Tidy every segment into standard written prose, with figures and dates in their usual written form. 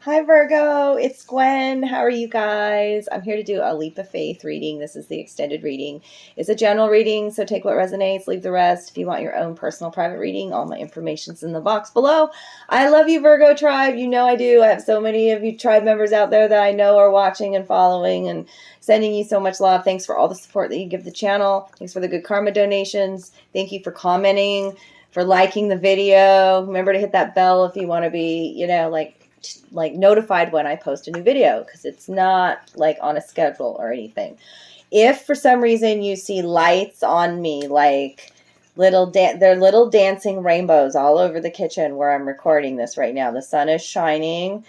Hi Virgo, it's Gwen. How are you guys? I'm here to do a leap of faith reading. This is the extended reading. It's a general reading, so take what resonates, leave the rest. If you want your own personal private reading, all my information's in the box below. I love you, Virgo tribe. You know I do. I have so many of you tribe members out there that I know are watching and following and sending you so much love. Thanks for all the support that you give the channel. Thanks for the good karma donations. Thank you for commenting, for liking the video. Remember to hit that bell if you want to be, like notified when I post a new video, because it's not like on a schedule or anything. If for some reason you see lights on me, like they're little dancing rainbows all over the kitchen where I'm recording this right now. The sun is shining.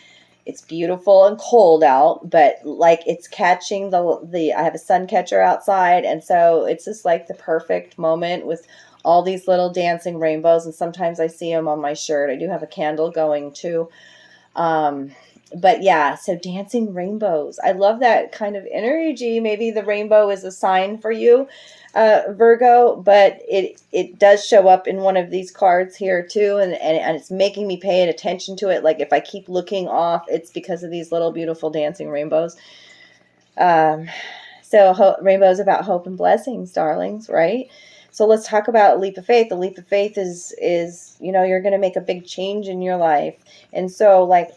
It's beautiful and cold out, but like it's catching the I have a sun catcher outside, and so it's just like the perfect moment with all these little dancing rainbows. And sometimes I see them on my shirt. I do have a candle going too. But yeah, so dancing rainbows. I love that kind of energy. Maybe the rainbow is a sign for you, Virgo, but it does show up in one of these cards here too. And it's making me pay attention to it. Like if I keep looking off, it's because of these little beautiful dancing rainbows. So rainbows about hope and blessings, darlings, right? So let's talk about leap of faith. The leap of faith is you're going to make a big change in your life. And so like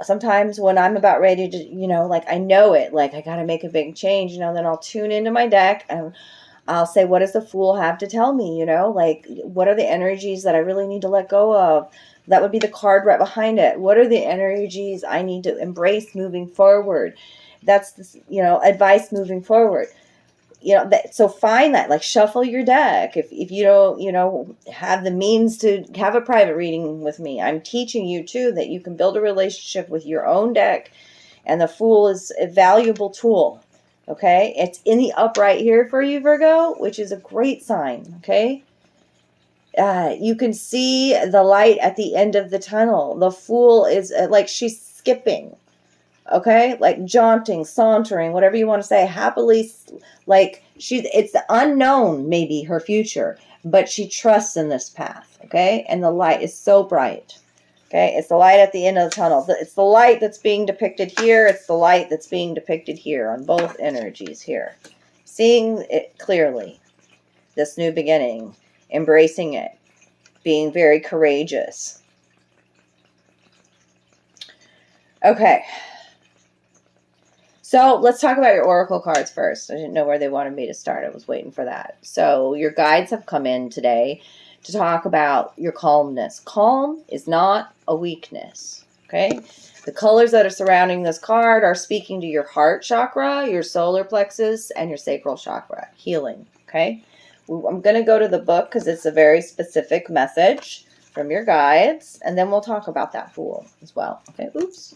sometimes when I'm about ready to, like I know it, like I got to make a big change, then I'll tune into my deck and I'll say, what does the Fool have to tell me? Like what are the energies that I really need to let go of? That would be the card right behind it. What are the energies I need to embrace moving forward? That's this, advice moving forward. So find that, like shuffle your deck. If you don't, have the means to have a private reading with me, I'm teaching you too that you can build a relationship with your own deck, and the Fool is a valuable tool. Okay, it's in the upright here for you, Virgo, which is a great sign. Okay, you can see the light at the end of the tunnel. The Fool is like she's skipping. Okay, like jaunting, sauntering, whatever you want to say, happily, like it's the unknown, maybe her future, but she trusts in this path. Okay, and the light is so bright. Okay, it's the light at the end of the tunnel. It's the light that's being depicted here. It's the light that's being depicted here on both energies here. Seeing it clearly, this new beginning, embracing it, being very courageous. Okay. So let's talk about your oracle cards first. I didn't know where they wanted me to start. I was waiting for that. So your guides have come in today to talk about your calmness. Calm is not a weakness, okay? The colors that are surrounding this card are speaking to your heart chakra, your solar plexus, and your sacral chakra. Healing, okay? I'm going to go to the book because it's a very specific message from your guides, and then we'll talk about that Fool as well. Okay, oops.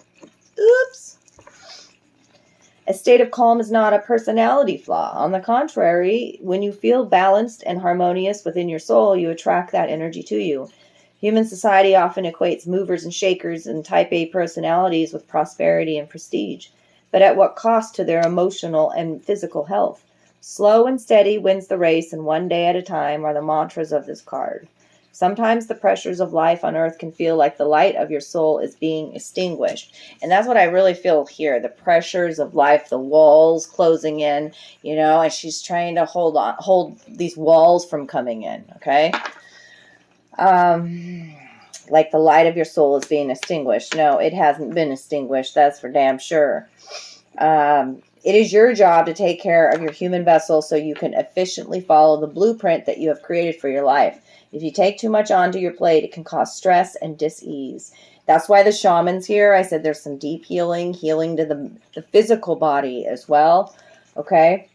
A state of calm is not a personality flaw. On the contrary, when you feel balanced and harmonious within your soul, you attract that energy to you. Human society often equates movers and shakers and type A personalities with prosperity and prestige, but at what cost to their emotional and physical health? Slow and steady wins the race, and one day at a time are the mantras of this card. Sometimes the pressures of life on earth can feel like the light of your soul is being extinguished. And that's what I really feel here. The pressures of life, the walls closing in, and she's trying to hold these walls from coming in, okay? Like the light of your soul is being extinguished. No, it hasn't been extinguished. That's for damn sure. It is your job to take care of your human vessel so you can efficiently follow the blueprint that you have created for your life. If you take too much onto your plate, it can cause stress and dis-ease. That's why the shaman's here. I said there's some deep healing to the physical body as well. Okay?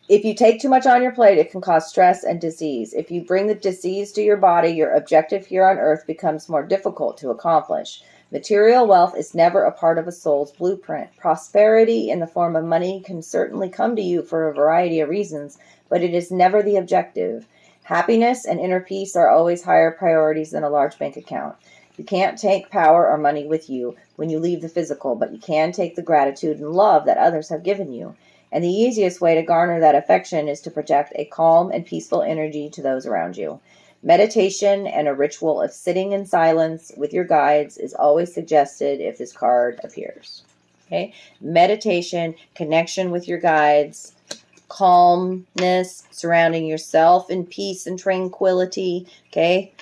If you take too much on your plate, it can cause stress and disease. If you bring the disease to your body, your objective here on earth becomes more difficult to accomplish. Material wealth is never a part of a soul's blueprint. Prosperity in the form of money can certainly come to you for a variety of reasons, but it is never the objective. Happiness and inner peace are always higher priorities than a large bank account. You can't take power or money with you when you leave the physical, but you can take the gratitude and love that others have given you. And the easiest way to garner that affection is to project a calm and peaceful energy to those around you. Meditation and a ritual of sitting in silence with your guides is always suggested if this card appears. Okay? Meditation, connection with your guides, calmness, surrounding yourself in peace and tranquility. Okay?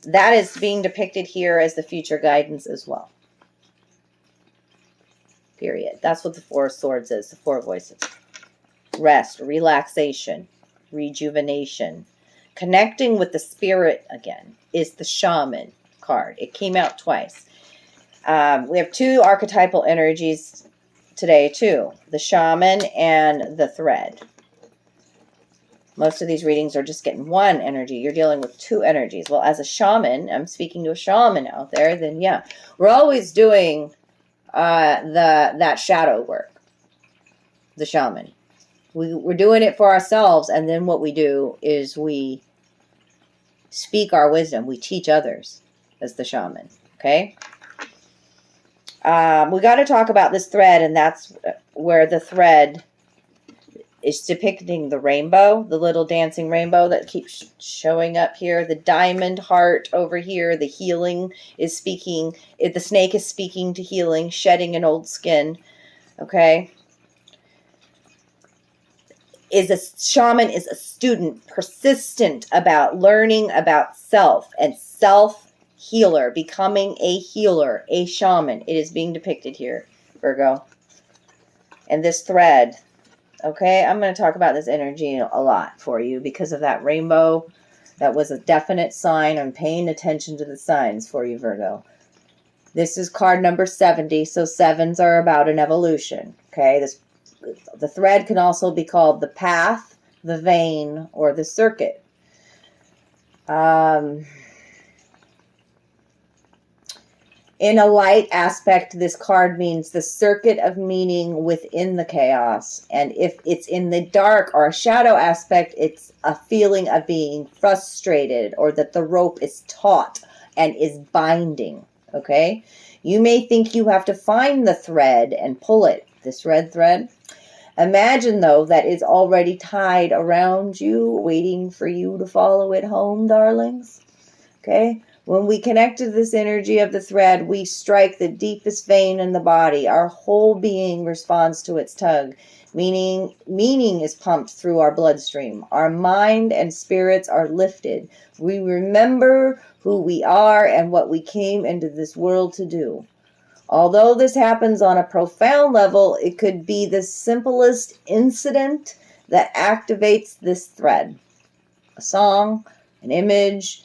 That is being depicted here as the future guidance as well. Period. That's what the Four of Swords is, the Four Voices. Rest, relaxation, rejuvenation. Connecting with the spirit again is the Shaman card. It came out twice. We have two archetypal energies today too. The Shaman and the Thread. Most of these readings are just getting one energy. You're dealing with two energies. Well, as a shaman, I'm speaking to a shaman out there, then yeah. We're always doing that shadow work. The shaman. We're doing it for ourselves, and then what we do is we speak our wisdom. We teach others as the shaman. Okay? We got to talk about this thread, and that's where the thread is depicting the rainbow, the little dancing rainbow that keeps showing up here. The diamond heart over here, the healing is speaking. The snake is speaking to healing, shedding an old skin. Okay? Shaman is a student, persistent about learning about self and self-healer, becoming a healer, a shaman. It is being depicted here, Virgo. And this thread, okay, I'm going to talk about this energy a lot for you because of that rainbow. That was a definite sign. I'm paying attention to the signs for you, Virgo. This is card number 70, so sevens are about an evolution, okay? The thread can also be called the path, the vein, or the circuit. In a light aspect, this card means the circuit of meaning within the chaos. And if it's in the dark or a shadow aspect, it's a feeling of being frustrated or that the rope is taut and is binding. Okay? You may think you have to find the thread and pull it, this red thread. Imagine, though, that it's already tied around you, waiting for you to follow it home, darlings. Okay? When we connect to this energy of the thread, we strike the deepest vein in the body. Our whole being responds to its tug. Meaning is pumped through our bloodstream. Our mind and spirits are lifted. We remember who we are and what we came into this world to do. Although this happens on a profound level, it could be the simplest incident that activates this thread. A song, an image,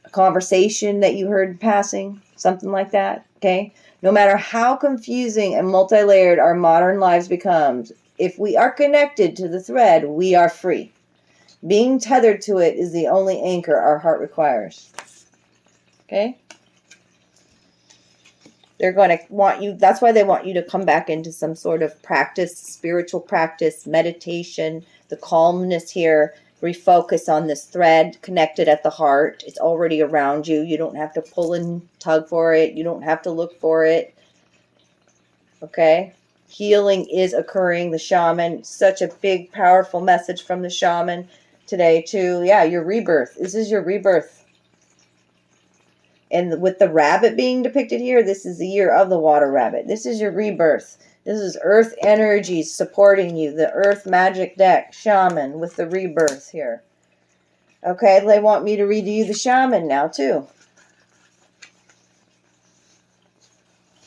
a conversation that you heard passing, something like that, okay? No matter how confusing and multi-layered our modern lives becomes, if we are connected to the thread, we are free. Being tethered to it is the only anchor our heart requires. Okay? They're going to want you, that's why they want you to come back into some sort of practice, spiritual practice, meditation, the calmness here, refocus on this thread connected at the heart. It's already around you. You don't have to pull and tug for it. You don't have to look for it. Okay? Healing is occurring. The shaman, such a big, powerful message from the shaman today too. Yeah, your rebirth. This is your rebirth. And with the rabbit being depicted here, this is the year of the water rabbit. This is your rebirth. This is earth energies supporting you. The earth magic deck, shaman, with the rebirth here. Okay, they want me to read you the shaman now too.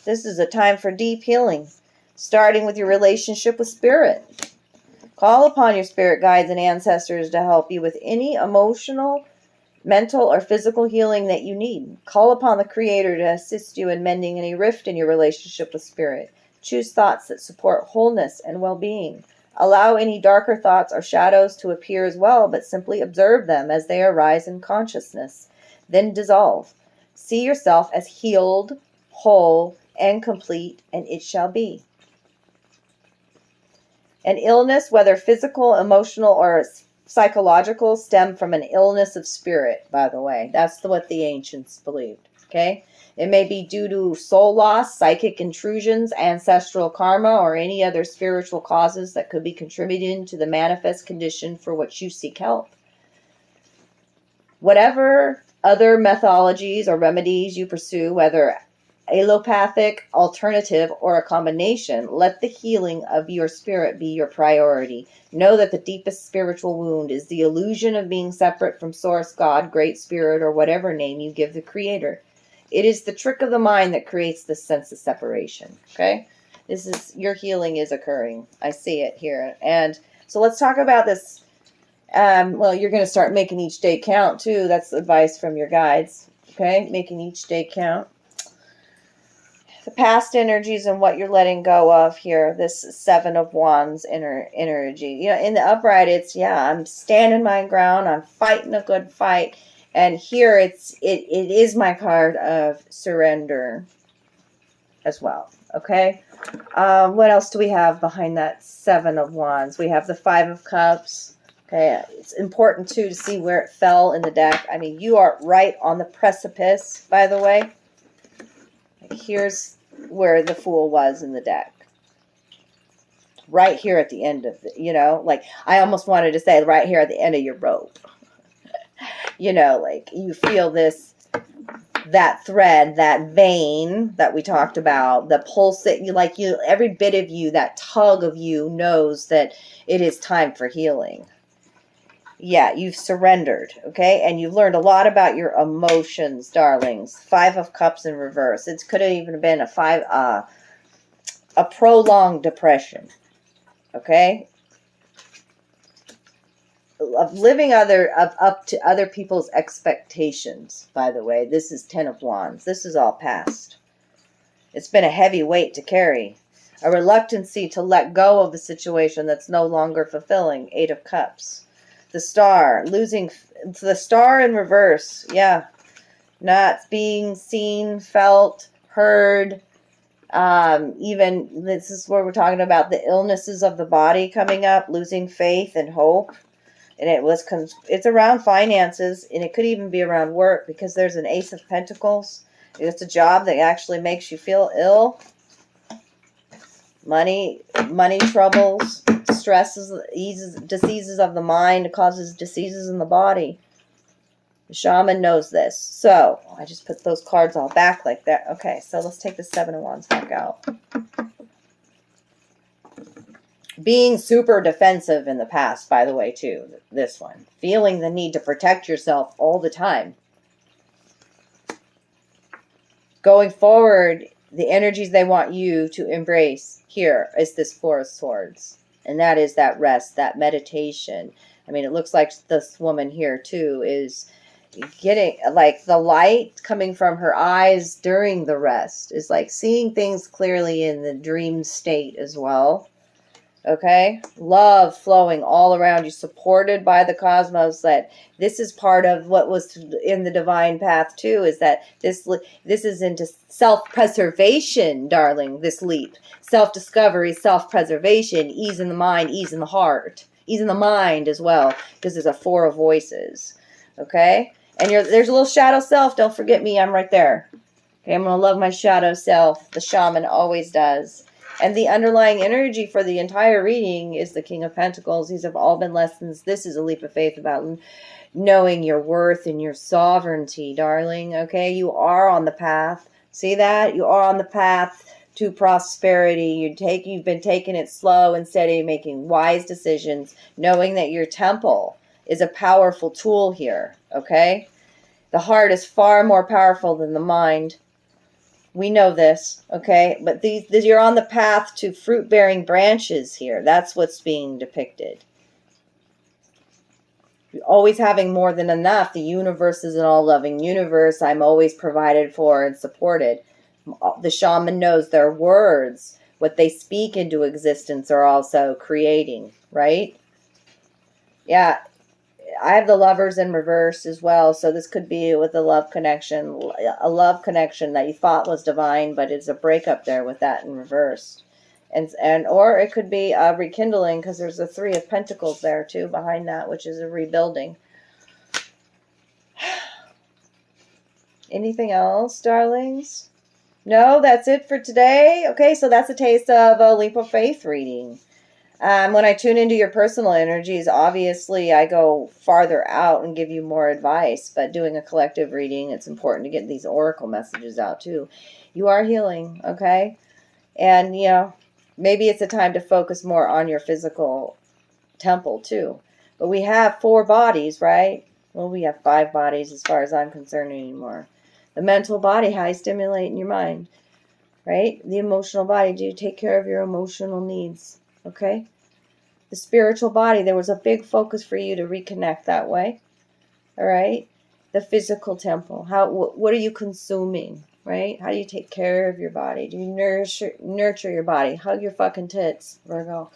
This is a time for deep healing, starting with your relationship with spirit. Call upon your spirit guides and ancestors to help you with any emotional, mental, or physical healing that you need. Call upon the Creator to assist you in mending any rift in your relationship with spirit. Choose thoughts that support wholeness and well-being. Allow any darker thoughts or shadows to appear as well, but simply observe them as they arise in consciousness. Then dissolve. See yourself as healed, whole, and complete, and it shall be. An illness, whether physical, emotional, or psychological, stem from an illness of spirit, by the way. That's what the ancients believed, okay? It may be due to soul loss, psychic intrusions, ancestral karma, or any other spiritual causes that could be contributing to the manifest condition for which you seek help. Whatever other methodologies or remedies you pursue, whether allopathic, alternative, or a combination, let the healing of your spirit be your priority. Know that the deepest spiritual wound is the illusion of being separate from Source, God, Great Spirit, or whatever name you give the Creator. It is the trick of the mind that creates this sense of separation. Okay? This is, your healing is occurring. I see it here. And so let's talk about this. Well, you're going to start making each day count too. That's advice from your guides. Okay? Making each day count. The past energies and what you're letting go of here. This Seven of Wands energy. You know, in the upright, it's, yeah, I'm standing my ground. I'm fighting a good fight. And here it is my card of surrender as well. Okay. What else do we have behind that Seven of Wands? We have the Five of Cups. Okay. It's important too to see where it fell in the deck. I mean, you are right on the precipice, by the way. Here's where the Fool was in the deck. Right here at the end of the, you know, like I almost wanted to say right here at the end of your rope. You know, like you feel this, that thread, that vein that we talked about, the pulse that you like, you, every bit of you, that tug of you knows that it is time for healing. Yeah, you've surrendered, okay? And you've learned a lot about your emotions, darlings. Five of Cups in reverse. It could have even been a prolonged depression, okay? Of living up to other people's expectations, by the way. This is Ten of Wands. This is all past. It's been a heavy weight to carry. A reluctancy to let go of a situation that's no longer fulfilling. Eight of Cups. The Star, losing the Star in reverse. Yeah. Not being seen, felt, heard. Even this is where we're talking about the illnesses of the body coming up, losing faith and hope. And it's around finances, and it could even be around work because there's an Ace of Pentacles. It's a job that actually makes you feel ill. Money troubles, stresses, diseases of the mind, causes diseases in the body. The shaman knows this. So I just put those cards all back like that. Okay, so let's take the Seven of Wands back out. Being super defensive in the past, by the way, too. This one. Feeling the need to protect yourself all the time. Going forward, the energies they want you to embrace here is this Four of Swords. And that is that rest, that meditation. I mean, it looks like this woman here, too, is getting, like, the light coming from her eyes during the rest. Is like seeing things clearly in the dream state as well. Okay, love flowing all around you, supported by the cosmos. That this is part of what was in the divine path too. Is that this is into self-preservation, darling. This leap, self-discovery, self-preservation, ease in the mind, ease in the heart, ease in the mind as well, because there's a Four of Voices. Okay, and there's a little shadow self. Don't forget me. I'm right there. Okay, I'm gonna love my shadow self. The shaman always does. And the underlying energy for the entire reading is the King of Pentacles. These have all been lessons. This is a leap of faith about knowing your worth and your sovereignty, darling. Okay, you are on the path. See that? You are on the path to prosperity. You've been taking it slow and steady, making wise decisions, knowing that your temple is a powerful tool here. Okay? The heart is far more powerful than the mind. We know this, okay? But these you're on the path to fruit-bearing branches here. That's what's being depicted. You're always having more than enough. The universe is an all-loving universe. I'm always provided for and supported. The shaman knows their words. What they speak into existence are also creating, right? Yeah. I have the Lovers in reverse as well, so this could be with a love connection that you thought was divine, but it's a breakup there with that in reverse, and or it could be a rekindling because there's a Three of Pentacles there too behind that, which is a rebuilding. Anything else, darlings? No, that's it for today. Okay, so that's a taste of a leap of faith reading. When I tune into your personal energies, obviously I go farther out and give you more advice. But doing a collective reading, it's important to get these oracle messages out too. You are healing, okay? And, maybe it's a time to focus more on your physical temple too. But we have 4 bodies, right? Well, we have 5 bodies as far as I'm concerned anymore. The mental body, how you stimulate in your mind, right? The emotional body, do you take care of your emotional needs, okay? The spiritual body, there was a big focus for you to reconnect that way, all right? The physical temple, what are you consuming, right? How do you take care of your body? Do you nurture your body? Hug your fucking tits, Virgo.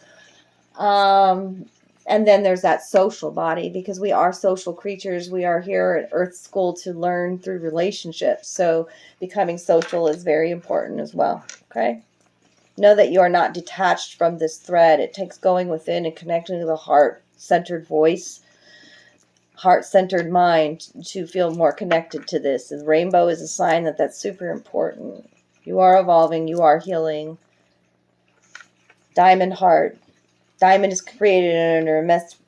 And then there's that social body, because we are social creatures. We are here at Earth School to learn through relationships. So becoming social is very important as well, okay? Know that you are not detached from this thread. It takes going within and connecting to the heart-centered voice, heart-centered mind to feel more connected to this. And rainbow is a sign that that's super important. You are evolving. You are healing. Diamond heart. Diamond is created under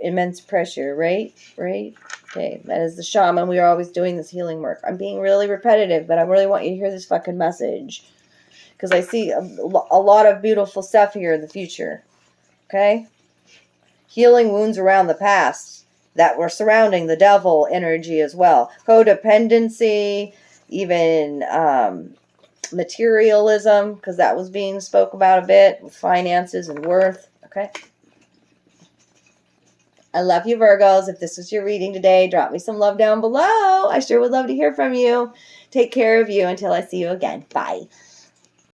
immense pressure, right? Right? Okay, that is the shaman. We are always doing this healing work. I'm being really repetitive, but I really want you to hear this fucking message, because I see a lot of beautiful stuff here in the future, okay? Healing wounds around the past that were surrounding the devil energy as well. Codependency, even materialism, because that was being spoke about a bit, with finances and worth, okay? I love you, Virgos. If this was your reading today, drop me some love down below. I sure would love to hear from you. Take care of you until I see you again. Bye.